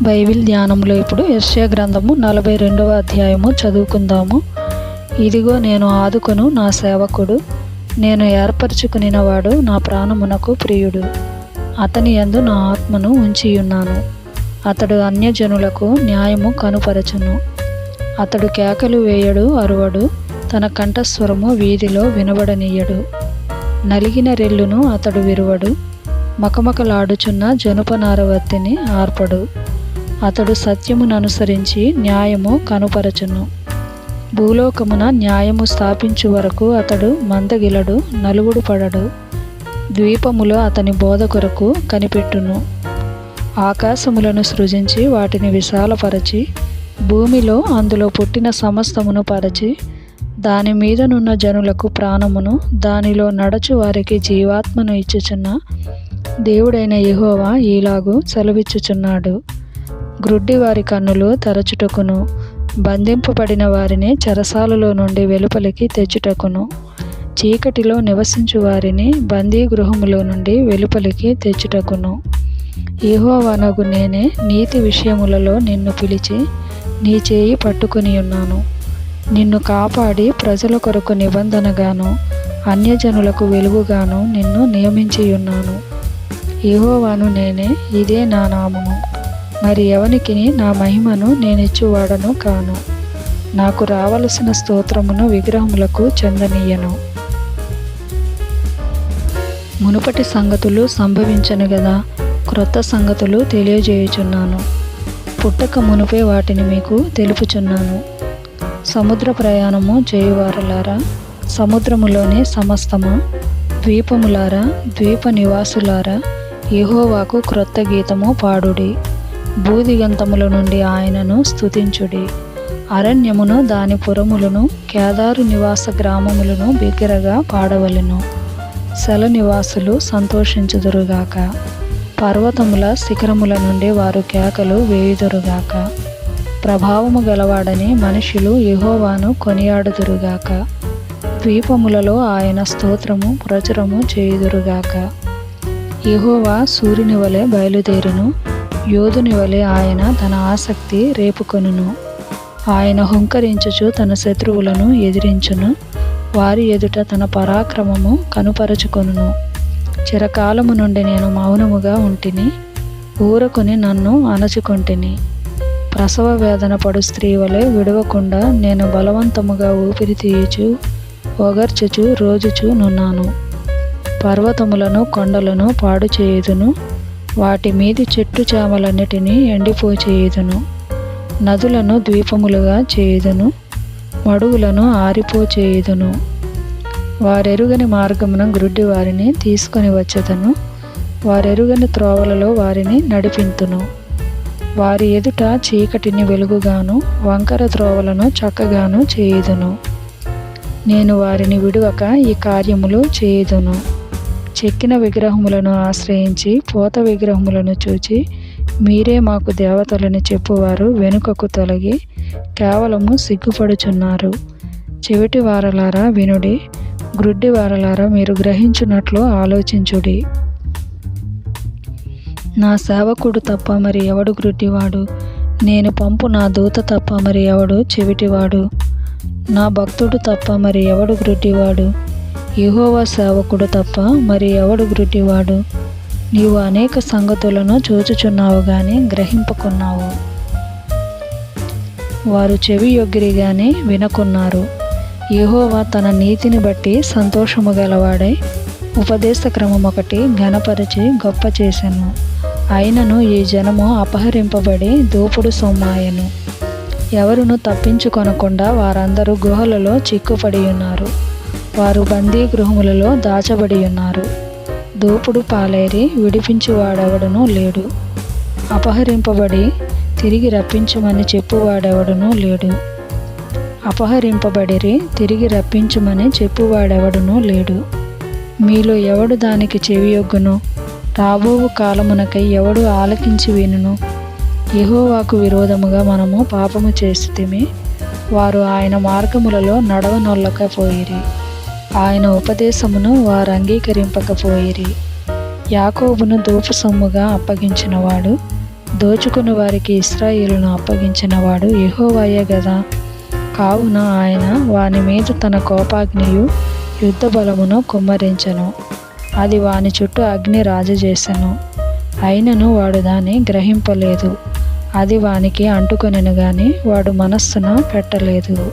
Bible ధ్యానంలో ఇప్పుడు యెషయా గ్రంథము 42వ అధ్యాయము చదువుకుందాము. ఇదిగో నేను ఆదుకొను నా సేవకుడు, నేను ఏర్పరచుకునినవాడు, నా ప్రాణమునకు ప్రియుడు. అతని యందు నా ఆత్మను ఉంచియున్నాను. అతడు అన్యజనులకు న్యాయము కనుపరచును. అతడు కేకలు వేయడు, అరువడు, తన కంఠస్వరము వీధిలో వినబడనీయడు. నలిగిన రెల్లును అతడు విరువడు, మకమకలాడుచున్న జనుపనారవత్తిని ఆర్పడు. అతడు సత్యముననుసరించి న్యాయము కనుపరచును. భూలోకమున న్యాయము స్థాపించు వరకు అతడు మందగిలడు, నలుగుడు పడడు. ద్వీపములో అతని బోధ కొరకు కనిపెట్టును. ఆకాశములను సృజించి వాటిని విశాలపరచి, భూమిలో అందులో పుట్టిన సమస్తమును పరచి, దాని మీదనున్న జనులకు ప్రాణమును, దానిలో నడచు వారికి జీవాత్మను ఇచ్చుచున్న దేవుడైన యెహోవా ఈలాగు సెలవిచ్చుచున్నాడు. గ్రుడ్డి వారి కన్నులు తెరచుటకును, బంధింపబడిన వారిని చెరసాలలో నుండి వెలుపలికి తెచ్చుటకును, చీకటిలో నివసించు వారిని బందీ గృహములో నుండి వెలుపలికి తెచ్చుటకును, యెహోవానగు నేనే నీతి విషయములలో నిన్ను పిలిచి నీ చేయి పట్టుకుని ఉన్నాను. నిన్ను కాపాడి ప్రజల కొరకు నిబంధనగాను, అన్యజనులకు వెలుగుగాను నిన్ను నియమించియున్నాను. యెహోవాను నేనే, ఇదే నా నామము. మరి ఎవనికిని నా మహిమను నేనిచ్చువాడను కాను. నాకు రావలసిన స్తోత్రమును విగ్రహములకు చెందనీయను. మునుపటి సంగతులు సంభవించను గదా, క్రొత్త సంగతులు తెలియజేయుచున్నాను. పుట్టక మునుపే వాటిని మీకు తెలుపుచున్నాను. సముద్ర ప్రయాణము చేయువారలారా, సముద్రములోని సమస్తమా, ద్వీపములారా, ద్వీప నివాసులారా, యెహోవాకు క్రొత్త గీతము పాడుడి. భూదిగంతముల నుండి ఆయనను స్తుతించుడి. అరణ్యమును దాని పురములను, కేదారు నివాస గ్రామములను బిగ్గరగా పాడవలెను. శల నివాసులు సంతోషించుదురుగాక. పర్వతముల శిఖరముల నుండి వారు కేకలు వేయుదురుగాక. ప్రభావము గలవాడని మనుషులు యెహోవాను కొనియాడుదురుగాక. ద్వీపములలో ఆయన స్తోత్రము ప్రచురము చేయుదురుగాక. యెహోవా సూర్యుని వలె బయలుదేరును, యోధుని వలె ఆయన తన ఆసక్తి రేపుకొనును. ఆయన హుంకరించుచు తన శత్రువులను ఎదిరించును, వారి ఎదుట తన పరాక్రమము కనుపరచుకొనును. చిరకాలము నుండి నేను మౌనముగా ఉంటిని, ఊరకొని నన్ను అణచుకొంటిని. ప్రసవ వేదన పడు స్త్రీ వలె విడవకుండా నేను బలవంతముగా ఊపిరి తీయుచు, ఒగర్చుచు రోజుచు నున్నాను. పర్వతములను, కొండలను పాడు చేయుదును, వాటి మీది చెట్టు చేమలన్నిటినీ ఎండిపోచేయుదును. నదులను ద్వీపములుగా చేయుదును, మడుగులను ఆరిపోచేయుదును. వారెరుగని మార్గమున గ్రుడ్డి వారిని తీసుకొని వచ్చెదను, వారెరుగని త్రోవలలో వారిని నడిపింతును. వారి ఎదుట చీకటిని వెలుగుగాను, వంకర త్రోవలను చక్కగాను చేయుదును. నేను వారిని విడువక ఈ కార్యములు చేయుదును. చెక్కిన విగ్రహములను ఆశ్రయించి, పోత విగ్రహములను చూచి, మీరే మాకు దేవతలని చెప్పువారు వెనుకకు తొలగి కేవలము సిగ్గుపడుచున్నారు. చెవిటి వారలారా వినుడి, గ్రుడ్డి వారలారా మీరు గ్రహించున్నట్లు ఆలోచించుడి. నా సేవకుడు తప్ప మరి ఎవడు గ్రుడ్డివాడు? నేను పంపు నా దూత తప్ప మరి ఎవడు చెవిటివాడు? నా భక్తుడు తప్ప మరి ఎవడు గ్రుడ్డివాడు? యెహోవా సేవకుడు తప్ప మరి ఎవడు గ్రుడ్డివాడు? నీవు అనేక సంగతులను చూచుచున్నావు గాని గ్రహింపకున్నావు. వారు చెవి యొగ్గిరి గాని వినకున్నారు. యెహోవా తన నీతిని బట్టి సంతోషము గలవాడై ఉపదేశ క్రమమొకటి ఘనపరిచి గొప్ప చేసెను. అయినను ఈ జనము అపహరింపబడి దోపుడు సొమ్మాయెను. ఎవరును తప్పించుకొనకుండా వారందరూ గుహలలో చిక్కుపడి ఉన్నారు. వారు బందీ గృహములలో దాచబడి ఉన్నారు. దోపుడు పాలేరి విడిపించువాడెవడనూ లేడు. అపహరింపబడి తిరిగి రప్పించుమని చెప్పువాడెవడనూ లేడు. అపహరింపబడిరి, తిరిగి రప్పించుమని చెప్పువాడెవడనూ లేడు. మీలో ఎవడు దానికి చెవియొగ్గును? రాబోవు కాలమునకై ఎవడు ఆలకించి వినును? యెహోవాకు విరోధముగా మనము పాపము చేసితిమి, వారు ఆయన మార్గములలో నడవనొల్లకపోయిరి. ఆయన ఉపదేశమును వారు అంగీకరింపకపోయిరి. యాకోబును దోపు సొమ్ముగా అప్పగించినవాడు దోచుకుని వారికి ఇశ్రాయేలును అప్పగించిన వాడు యెహోవాయే గదా. కావున ఆయన వాని మీద తన కోపాగ్నియు యుద్ధ బలమును కుమ్మరించెను. అది వాని చుట్టూ అగ్ని రాజజేసెను. అయినను వాడు దాన్ని గ్రహింపలేదు. అది వానికి అంటుకొనెను గాని వాడు మనస్సున పెట్టలేదు.